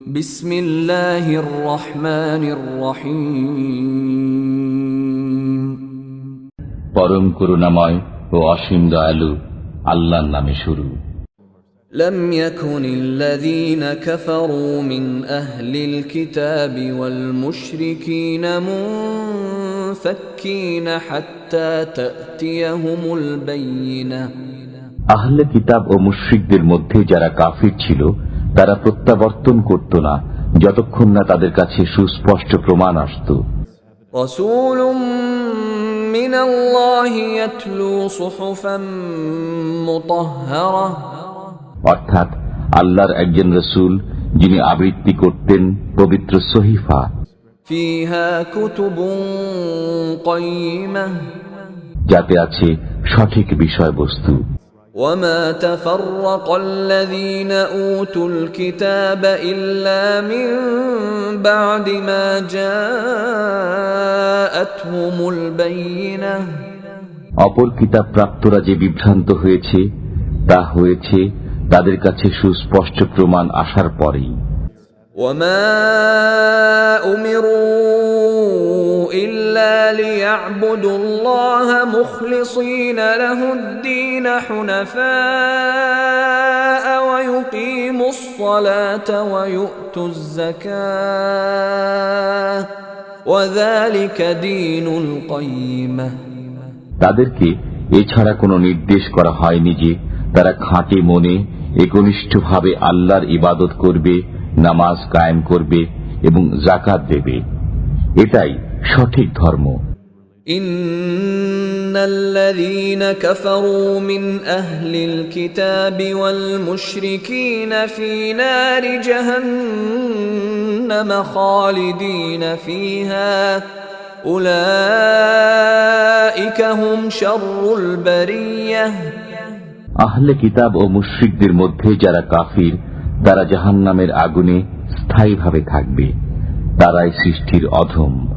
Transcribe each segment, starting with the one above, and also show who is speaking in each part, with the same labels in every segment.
Speaker 1: বিসমিল্লাহির রহমানির রহিম।
Speaker 2: পরম করুণাময় ও অসীম দয়ালু আল্লাহর নামে শুরু।
Speaker 1: لم يكن الذين كفروا من أهل الكتاب والمشركين منفكين حتى تأتيهم البينة।
Speaker 2: আহলে কিতাব ও মুশরিকদের মধ্যে যারা কাফির ছিল তারা প্রত্যাবর্তন করত না যতক্ষণ না তাদের কাছে সুস্পষ্ট প্রমাণ আসত।
Speaker 1: رسول من الله يتلو صحفا مطهرة।
Speaker 2: অর্থাৎ আল্লাহর একজন রাসূল যিনি আবৃত্তি করতেন পবিত্র সহিফা,
Speaker 1: فيها كتب قيمة।
Speaker 2: যাতে আছে সঠিক বিষয়বস্তু।
Speaker 1: وما تفرق الذين أوتوا الكتاب إلا من بعد ما جاءتهم البينة।
Speaker 2: অপর কিতাব প্রাপ্তরা যে বিভ্রান্ত হয়েছে তা হয়েছে তাদের কাছে সুস্পষ্ট প্রমাণ আসার পরেই।
Speaker 1: وما أمروا إلا ليعبدوا الله مخلصين له الدين حنفاء ويقيموا الصلاة ويؤتوا الزكاة وذلك دين القيمة।
Speaker 2: তাদেরকে এছাড়া কোনো নির্দেশ করা হয়নি যে তারা খাঁটি মনে একনিষ্ঠভাবে আল্লাহর ইবাদত করবে, নামাজ কায়েম করবে এবং যাকাত দেবে। এটাই সঠিক ধর্ম।
Speaker 1: ইন্নাল্লাযীনা কাফারু মিন আহলিল কিতাবি ওয়াল মুশরিকিনা ফী নারি জাহান্নাম খালিদিনা ফীহা উলাইকা হুম শাররুল বারিয়াহ।
Speaker 2: আহলে কিতাব ও মুশরিকদের মধ্যে যারা কাফির তারা জাহান্নামের আগুনে স্থায়ীভাবে থাকবে, তারাই সৃষ্টির অধম।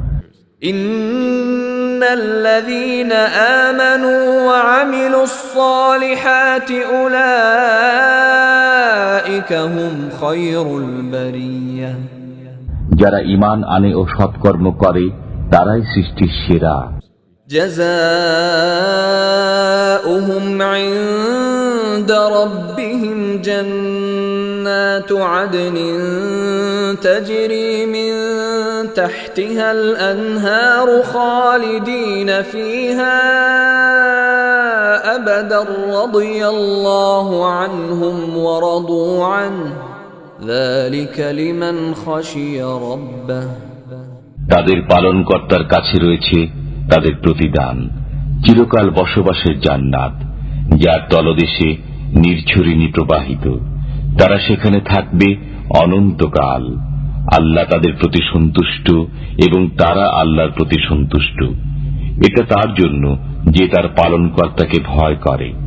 Speaker 1: ইন্নাল্লাযীনা আমানু ওয়া আমিলুস সালিহাতি উলাইকা হুম খায়রুল বারিয়াহ।
Speaker 2: যারা ঈমান আনে ও সৎকর্ম করে তারাই সৃষ্টির সেরা।
Speaker 1: জাযাউহুম ইনদা রাব্বিহিম জান্নাতু আদনিন তাজরি মিন তাহতিহাল আনহারু খালিদিনা ফীহা আবাদান রাদিয়াল্লাহু আনহুম ওয়া রাদু আনহু যালিকা লিমান খাশিয়া রাব্বাহ।
Speaker 2: তাদের পালনকর্তার কাছে রয়েছে তাদের প্রতিদান, চিরকাল বসবাসের জান্নাত, যার তলদেশে নির্ঝরিণী প্রবাহিত। তারা সেখানে থাকবে অনন্তকাল। আল্লাহ তাদের প্রতি সন্তুষ্ট এবং তারা আল্লাহর প্রতি সন্তুষ্ট। এটা তার জন্য যে তার পালনকর্তাকে ভয় করে।